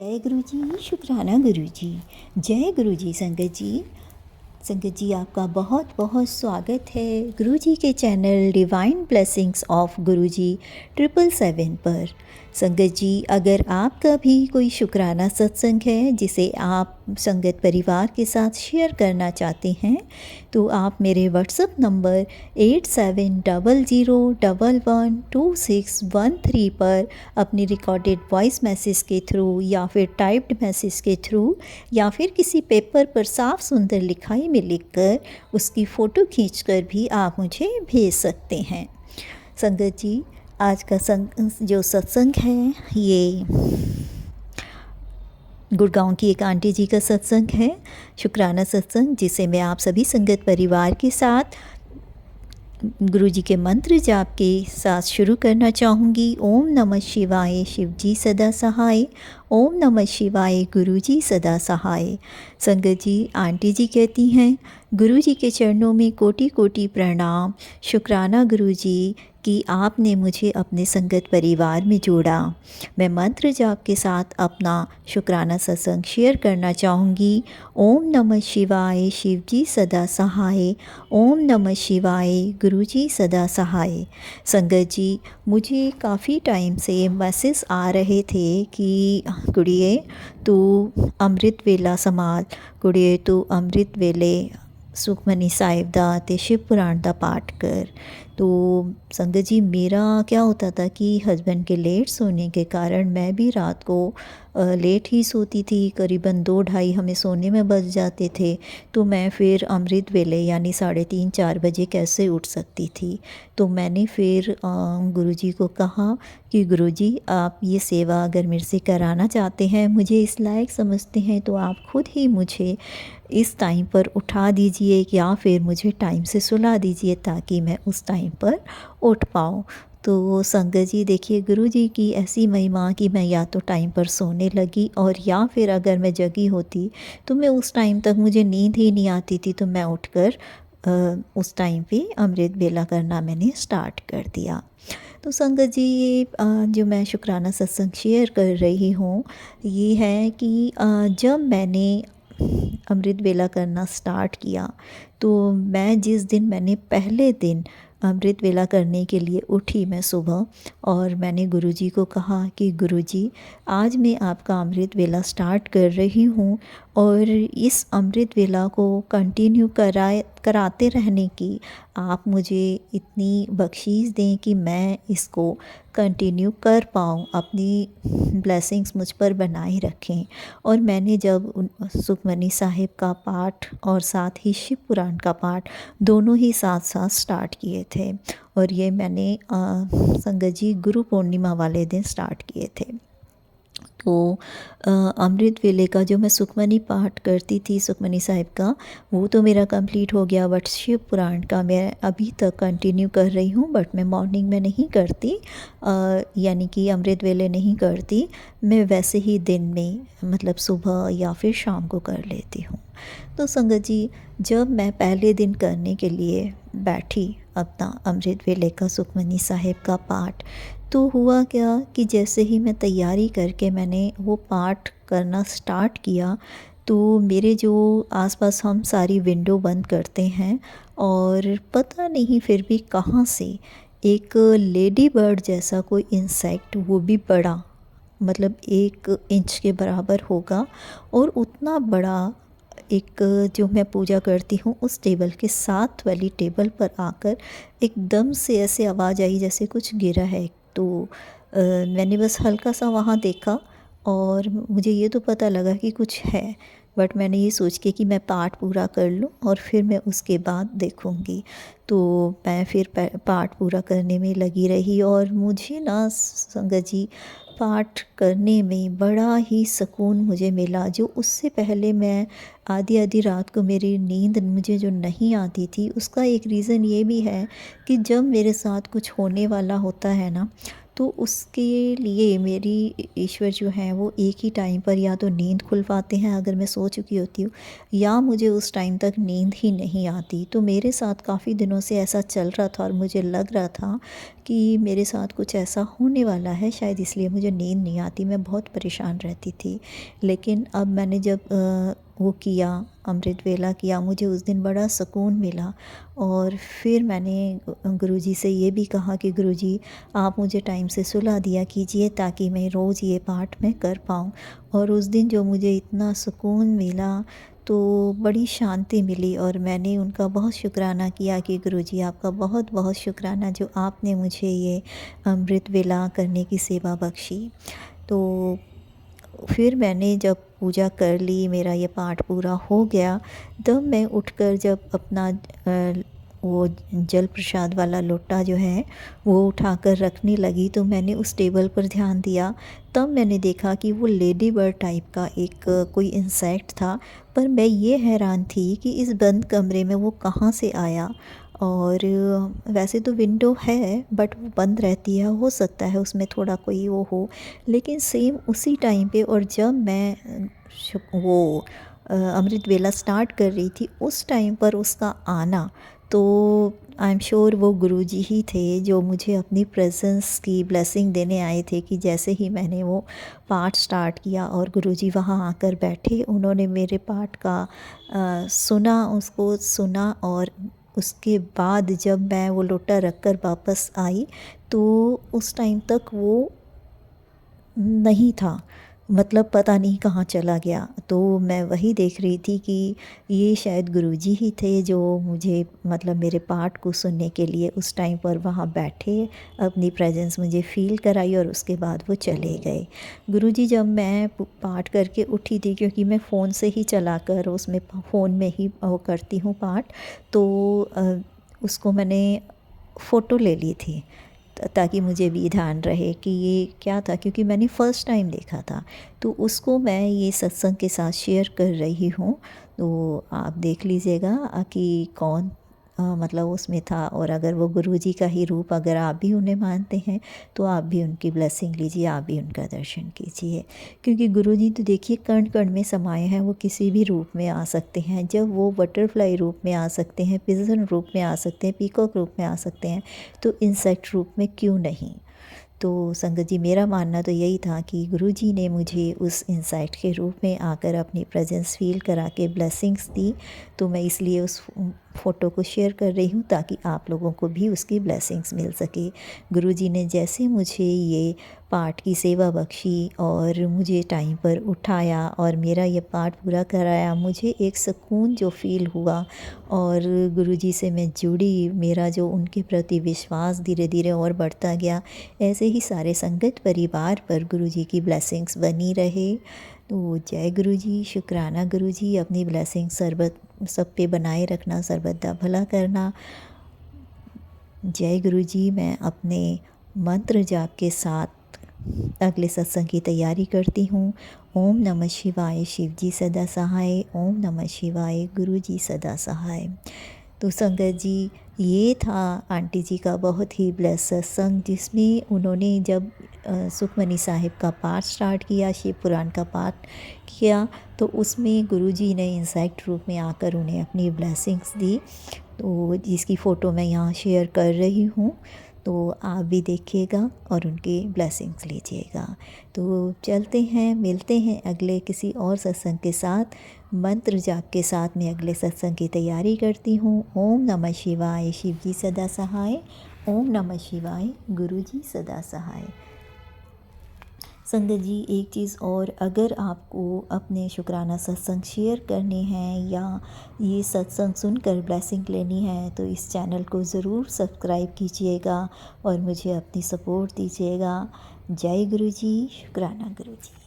जय गुरु जी, शुक्राना गुरु जी। जय गुरु जी। संगत जी आपका बहुत बहुत स्वागत है गुरु जी के चैनल डिवाइन ब्लेसिंग्स ऑफ गुरु जी 777 पर। संगत जी, अगर आपका भी कोई शुक्राना सत्संग है जिसे आप संगत परिवार के साथ शेयर करना चाहते हैं तो आप मेरे व्हाट्सएप नंबर 8700112613 पर अपनी रिकॉर्डेड वॉइस मैसेज के थ्रू या फिर टाइप्ड मैसेज के थ्रू या फिर किसी पेपर पर साफ सुंदर लिखाई में लिखकर उसकी फ़ोटो खींचकर भी आप मुझे भेज सकते हैं। संगत जी, आज का जो सत्संग है ये गुड़गांव की एक आंटी जी का सत्संग है, शुक्राना सत्संग, जिसे मैं आप सभी संगत परिवार के साथ गुरु जी के मंत्र जाप के साथ शुरू करना चाहूँगी। ओम नमः शिवाय, शिव जी सदा सहाय। ओम नमः शिवाय, गुरु जी सदा सहाय। संगत जी, आंटी जी कहती हैं, गुरु जी के चरणों में कोटि कोटि प्रणाम। शुक्राना गुरु जी कि आपने मुझे अपने संगत परिवार में जोड़ा। मैं मंत्र जाप के साथ अपना शुक्राना सत्संग शेयर करना चाहूँगी। ओम नमः शिवाय, शिव जी सदा सहाय। ओम नमः शिवाय, गुरु जी सदा सहाय। संगत जी, मुझे काफ़ी टाइम से मैसेज आ रहे थे कि कुड़िए तू अमृत वेला समाज, कुड़िए तू अमृत वेले सुखमनी साहिब दा ते शिव पुराण दा पाठ कर। तो संगत जी, मेरा क्या होता था कि हस्बैंड के लेट सोने के कारण मैं भी रात को लेट ही सोती थी, करीबन 2-2:30 हमें सोने में बज जाते थे। तो मैं फिर अमृत वेले यानी 3:30-4 बजे कैसे उठ सकती थी। तो मैंने फिर गुरुजी को कहा कि गुरुजी, आप ये सेवा अगर मेरे से कराना चाहते हैं, मुझे इस लायक समझते हैं, तो आप खुद ही मुझे इस टाइम पर उठा दीजिए या फिर मुझे टाइम से सुला दीजिए ताकि मैं उस टाइम पर उठ पाऊँ। तो संगत जी देखिए, गुरु जी की ऐसी महिमा कि मैं या तो टाइम पर सोने लगी और या फिर अगर मैं जगी होती तो मैं उस टाइम तक मुझे नींद ही नहीं आती थी, तो मैं उठकर उस टाइम पे अमृत वेला करना मैंने स्टार्ट कर दिया। तो संगत जी, ये जो मैं शुक्राना सत्संग शेयर कर रही हूँ ये है कि जब मैंने अमृत वेला करना स्टार्ट किया तो मैं जिस दिन मैंने पहले दिन अमृत वेला करने के लिए उठी मैं सुबह, और मैंने गुरुजी को कहा कि गुरुजी, आज मैं आपका अमृत वेला स्टार्ट कर रही हूँ और इस अमृत वेला को कंटिन्यू कराते रहने की आप मुझे इतनी बख्शीश दें कि मैं इसको कंटिन्यू कर पाऊँ, अपनी ब्लेसिंग्स मुझ पर बनाए रखें। और मैंने जब सुखमनी साहिब का पाठ और साथ ही शिव पुराण का पाठ दोनों ही साथ साथ स्टार्ट किए थे, और ये मैंने संगत जी गुरु पूर्णिमा वाले दिन स्टार्ट किए थे। तो अमृत वेले का जो मैं सुखमनी पाठ करती थी, सुखमनी साहिब का, वो तो मेरा कंप्लीट हो गया, बट शिव पुराण का मैं अभी तक कंटिन्यू कर रही हूँ। बट मैं मॉर्निंग में नहीं करती, यानी कि अमृत वेले नहीं करती, मैं वैसे ही दिन में मतलब सुबह या फिर शाम को कर लेती हूँ। तो संगत जी, जब मैं पहले दिन करने के लिए बैठी अपना अमृत वेले का सुखमनी साहिब का पाठ, तो हुआ क्या कि जैसे ही मैं तैयारी करके मैंने वो पाठ करना स्टार्ट किया तो मेरे जो आसपास हम सारी विंडो बंद करते हैं, और पता नहीं फिर भी कहाँ से एक लेडी बर्ड जैसा कोई इंसेक्ट, वो भी बड़ा, मतलब 1 इंच के बराबर होगा, और उतना बड़ा एक जो मैं पूजा करती हूँ उस टेबल के साथ वाली टेबल पर आकर एकदम से ऐसे आवाज़ आई जैसे कुछ गिरा है। तो मैंने बस हल्का सा वहाँ देखा और मुझे ये तो पता लगा कि कुछ है, बट मैंने ये सोच के कि मैं पाठ पूरा कर लूँ और फिर मैं उसके बाद देखूँगी। तो मैं फिर पाठ पूरा करने में लगी रही, और मुझे ना संगत जी पाठ करने में बड़ा ही सुकून मुझे मिला, जो उससे पहले मैं आधी आधी रात को मेरी नींद मुझे जो नहीं आती थी, उसका एक रीज़न ये भी है कि जब मेरे साथ कुछ होने वाला होता है ना, तो उसके लिए मेरी ईश्वर जो हैं वो एक ही टाइम पर या तो नींद खुलवाते हैं अगर मैं सो चुकी होती हूँ, या मुझे उस टाइम तक नींद ही नहीं आती। तो मेरे साथ काफ़ी दिनों से ऐसा चल रहा था और मुझे लग रहा था कि मेरे साथ कुछ ऐसा होने वाला है, शायद इसलिए मुझे नींद नहीं आती, मैं बहुत परेशान रहती थी। लेकिन अब मैंने जब वो किया, अमृत वेला किया, मुझे उस दिन बड़ा सुकून मिला। और फिर मैंने गुरुजी से ये भी कहा कि गुरुजी, आप मुझे टाइम से सुला दिया कीजिए ताकि मैं रोज़ ये पाठ मैं कर पाऊँ। और उस दिन जो मुझे इतना सुकून मिला, तो बड़ी शांति मिली, और मैंने उनका बहुत शुक्राना किया कि गुरुजी, आपका बहुत बहुत शुक्राना जो आपने मुझे ये अमृत वेला करने की सेवा बख्शी। तो फिर मैंने जब पूजा कर ली, मेरा ये पाठ पूरा हो गया, तब मैं उठकर जब अपना वो जल प्रसाद वाला लोटा जो है वो उठाकर रखने लगी, तो मैंने उस टेबल पर ध्यान दिया। तब मैंने देखा कि वो लेडी बर्ड टाइप का एक कोई इंसेक्ट था, पर मैं ये हैरान थी कि इस बंद कमरे में वो कहाँ से आया। और वैसे तो विंडो है बट वो बंद रहती है, हो सकता है उसमें थोड़ा कोई वो हो। लेकिन सेम उसी टाइम पे, और जब मैं वो अमृत वेला स्टार्ट कर रही थी, उस टाइम पर उसका आना, तो आई एम श्योर वो गुरुजी ही थे जो मुझे अपनी प्रेजेंस की ब्लेसिंग देने आए थे। कि जैसे ही मैंने वो पाठ स्टार्ट किया और गुरुजी वहाँ आकर बैठे, उन्होंने मेरे पाठ का सुना, उसको सुना, और उसके बाद जब मैं वो लोटा रख कर वापस आई, तो उस टाइम तक वो नहीं था, मतलब पता नहीं कहाँ चला गया। तो मैं वही देख रही थी कि ये शायद गुरुजी ही थे जो मुझे, मतलब मेरे पाठ को सुनने के लिए उस टाइम पर वहाँ बैठे, अपनी प्रेजेंस मुझे फ़ील कराई, और उसके बाद वो चले गए। गुरुजी जब मैं पाठ करके उठी थी, क्योंकि मैं फ़ोन से ही चलाकर उसमें फ़ोन में ही वो करती हूँ पाठ, तो उसको मैंने फ़ोटो ले ली थी ताकि मुझे भी ध्यान रहे कि ये क्या था, क्योंकि मैंने फ़र्स्ट टाइम देखा था। तो उसको मैं ये सत्संग के साथ शेयर कर रही हूँ, तो आप देख लीजिएगा कि कौन मतलब उसमें था। और अगर वो गुरुजी का ही रूप, अगर आप भी उन्हें मानते हैं, तो आप भी उनकी ब्लेसिंग लीजिए, आप भी उनका दर्शन कीजिए। क्योंकि गुरुजी तो देखिए कण कण में समाये हैं, वो किसी भी रूप में आ सकते हैं। जब वो बटरफ्लाई रूप में आ सकते हैं, पिजन रूप में आ सकते हैं, पीकॉक रूप में आ सकते हैं, तो इंसेक्ट रूप में क्यों नहीं। तो संगत जी, मेरा मानना तो यही था कि गुरुजी ने मुझे उस इंसाइट के रूप में आकर अपनी प्रेजेंस फ़ील करा के ब्लेसिंग्स दी। तो मैं इसलिए उस फ़ोटो को शेयर कर रही हूँ ताकि आप लोगों को भी उसकी ब्लेसिंग्स मिल सके। गुरुजी ने जैसे मुझे ये पाठ की सेवा बख्शी और मुझे टाइम पर उठाया और मेरा ये पाठ पूरा कराया, मुझे एक सुकून जो फ़ील हुआ और गुरुजी से मैं जुड़ी, मेरा जो उनके प्रति विश्वास धीरे धीरे और बढ़ता गया। ऐसे ही सारे संगत परिवार पर गुरुजी की ब्लेसिंग्स बनी रहे। तो जय गुरुजी, शुक्राना गुरुजी, अपनी ब्लेसिंग सर्बत सब पे बनाए रखना, सर्वदा भला करना। जय गुरुजी। मैं अपने मंत्र जाप के साथ अगले सत्संग की तैयारी करती हूँ। ओम नमः शिवाय, शिव जी सदा सहाय। ओम नमः शिवाय, गुरु जी सदा सहाय। तो संगत जी, ये था आंटी जी का बहुत ही ब्लेस सत्संग, जिसमें उन्होंने जब सुखमनी साहिब का पाठ स्टार्ट किया, शिव पुराण का पाठ किया, तो उसमें गुरुजी ने इंसाइट रूप में आकर उन्हें अपनी ब्लेसिंग्स दी। तो जिसकी फ़ोटो मैं यहाँ शेयर कर रही हूँ, तो आप भी देखिएगा और उनकी ब्लेसिंग्स लीजिएगा। तो चलते हैं, मिलते हैं अगले किसी और सत्संग के साथ। मंत्र जाप के साथ मैं अगले सत्संग की तैयारी करती हूँ। ओम नमः शिवाय, शिव जी सदा सहाय। ओम नमः शिवाय, गुरु जी सदा सहाय। संगत जी, एक चीज़ और, अगर आपको अपने शुक्राना सत्संग शेयर करने हैं या ये सत्संग सुनकर ब्लेसिंग लेनी है, तो इस चैनल को ज़रूर सब्सक्राइब कीजिएगा और मुझे अपनी सपोर्ट दीजिएगा। जय गुरु जी, शुक्राना गुरु जी।